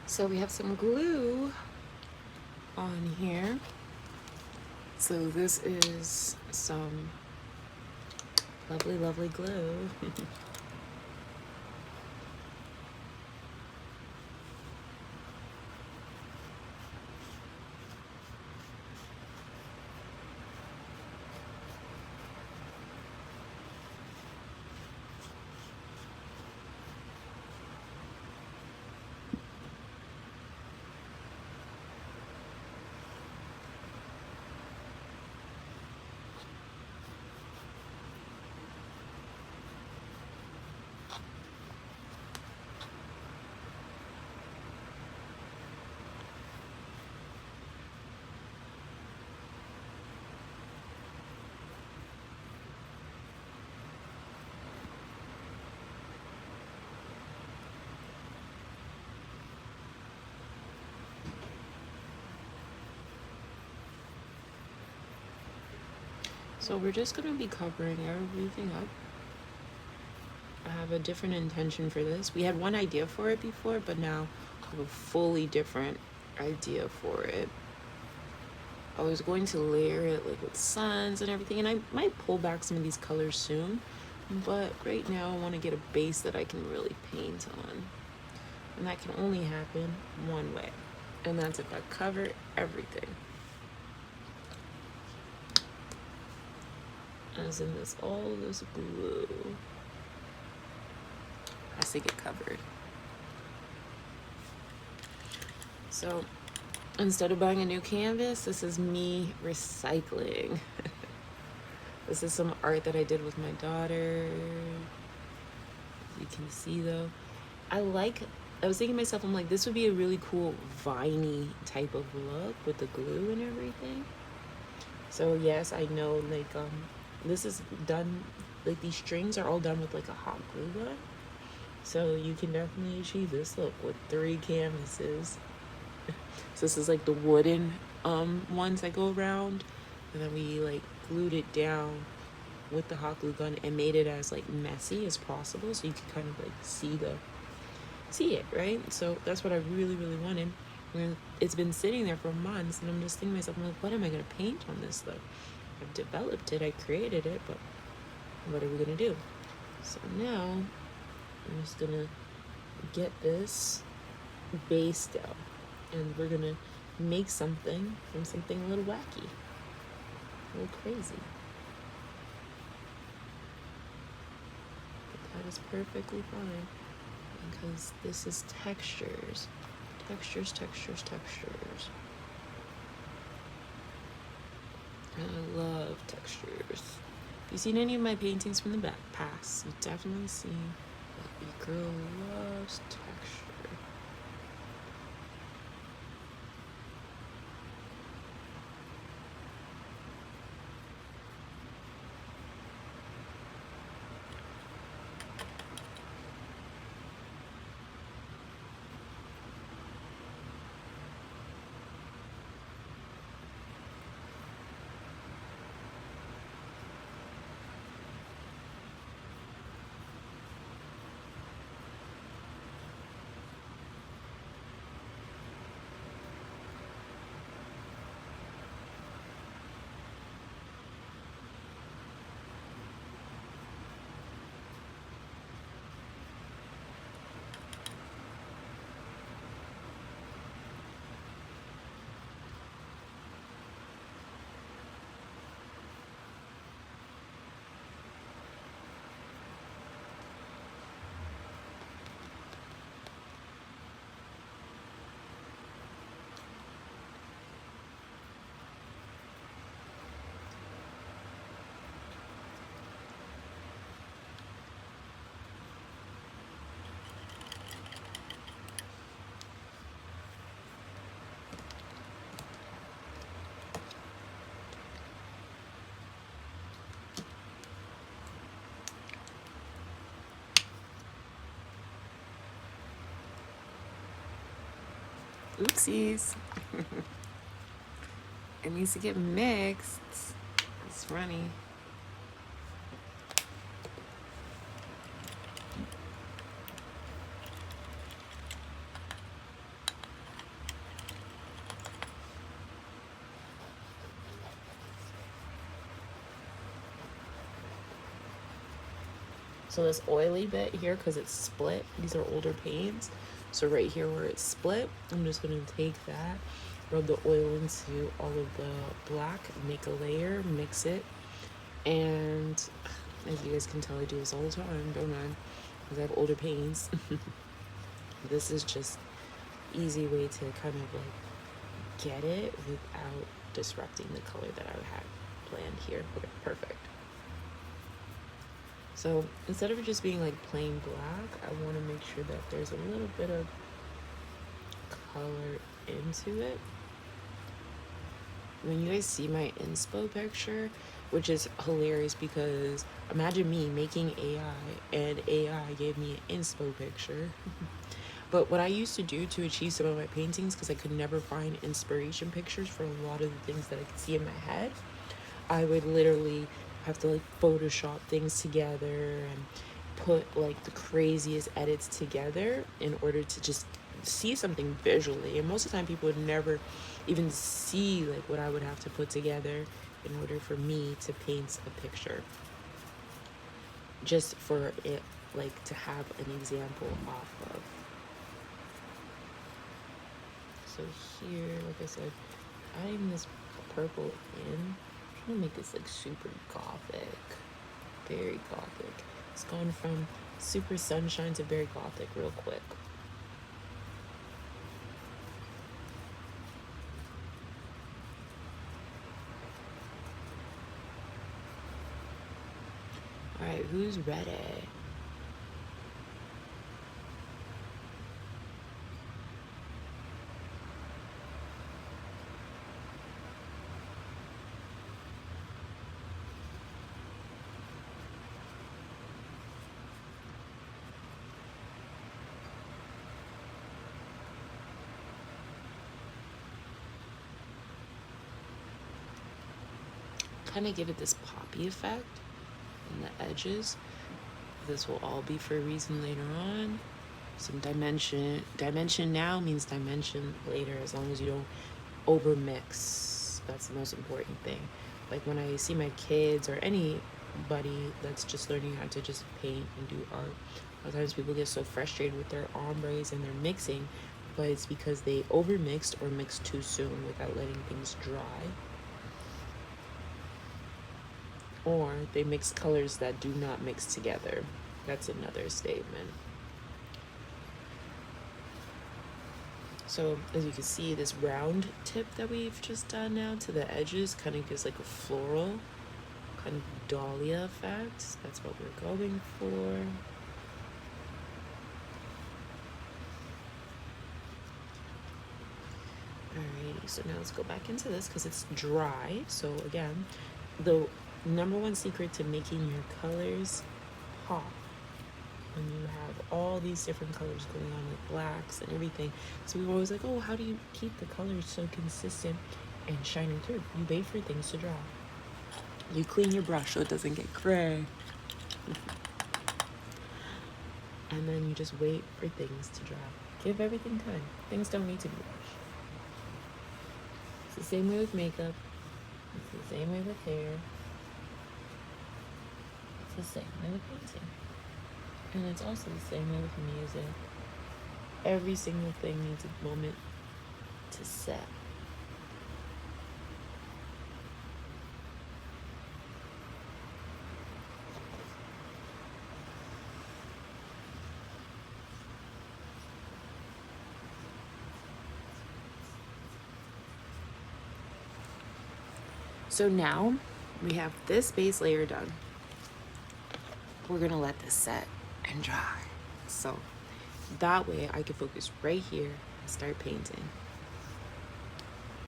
So we have some glue on here. So this is some lovely, lovely glue. So we're just going to be covering everything up. I have a different intention for this. We had one idea for it before, but now I have a fully different idea for it. I was going to layer it like with suns and everything, and I might pull back some of these colors soon, but right now I want to get a base that I can really paint on. And that can only happen one way, and that's if I cover everything. As in this, all this glue has to get covered. So instead of buying a new canvas, this is me recycling. This is some art that I did with my daughter. As you can see though, I was thinking to myself, I'm like, this would be a really cool viney type of look with the glue and everything. So yes, I know, like, this is done, like these strings are all done with like a hot glue gun. So you can definitely achieve this look with 3 canvases. So this is like the wooden ones that go around, and then we like glued it down with the hot glue gun and made it as like messy as possible, so you can kind of like see it, right? So that's what I really, really wanted. And it's been sitting there for months, and I'm just thinking to myself, I'm like, what am I gonna paint on this though? I've developed it, I created it, but what are we gonna do? So now I'm just gonna get this base down, and we're gonna make something from something a little wacky, a little crazy. But that is perfectly fine, because this is textures. Textures, textures, textures. And I love textures. If you've seen any of my paintings from the past, you've definitely seen that your girl loves texture. Oopsies. It needs to get mixed. It's runny. So this oily bit here, because it's split, these are older paints. So right here where it's split, I'm just going to take that, rub the oil into all of the black, make a layer, mix it. And as you guys can tell, I do this all the time, don't I? Because I have older paints. This is just easy way to kind of like get it without disrupting the color that I had planned here. Okay, perfect. So instead of it just being like plain black, I want to make sure that there's a little bit of color into it. When you guys see my inspo picture, which is hilarious because imagine me making AI and AI gave me an inspo picture. But what I used to do to achieve some of my paintings, because I could never find inspiration pictures for a lot of the things that I could see in my head, I would literally have to like Photoshop things together and put like the craziest edits together in order to just see something visually. And most of the time people would never even see like what I would have to put together in order for me to paint a picture, just for it like to have an example off of. So here, like I said, adding this purple in, I'm trying to make this like super gothic, very gothic. It's gone from super sunshine to very gothic real quick. All right, who's ready? Kind of give it this poppy effect in the edges. This will all be for a reason later on. Some dimension. Dimension now means dimension later, as long as you don't over mix. That's the most important thing. Like when I see my kids or anybody that's just learning how to just paint and do art, a lot of times people get so frustrated with their ombres and their mixing, but it's because they over mixed or mixed too soon without letting things dry, or they mix colors that do not mix together. That's another statement. So as you can see, this round tip that we've just done now to the edges kind of gives like a floral kind of dahlia effect. That's what we're going for. Alrighty, so now let's go back into this because it's dry. So again, the number one secret to making your colors pop, when you have all these different colors going on with blacks and everything. So we were always like, oh, how do you keep the colors so consistent and shining through? You wait for things to dry. You clean your brush so it doesn't get gray. And then you just wait for things to dry. Give everything time. Things don't need to be rushed. It's the same way with makeup. It's the same way with hair. It's the same way with painting. And it's also the same way with music. Every single thing needs a moment to set. So now we have this base layer done. We're gonna let this set and dry. So that way I can focus right here and start painting.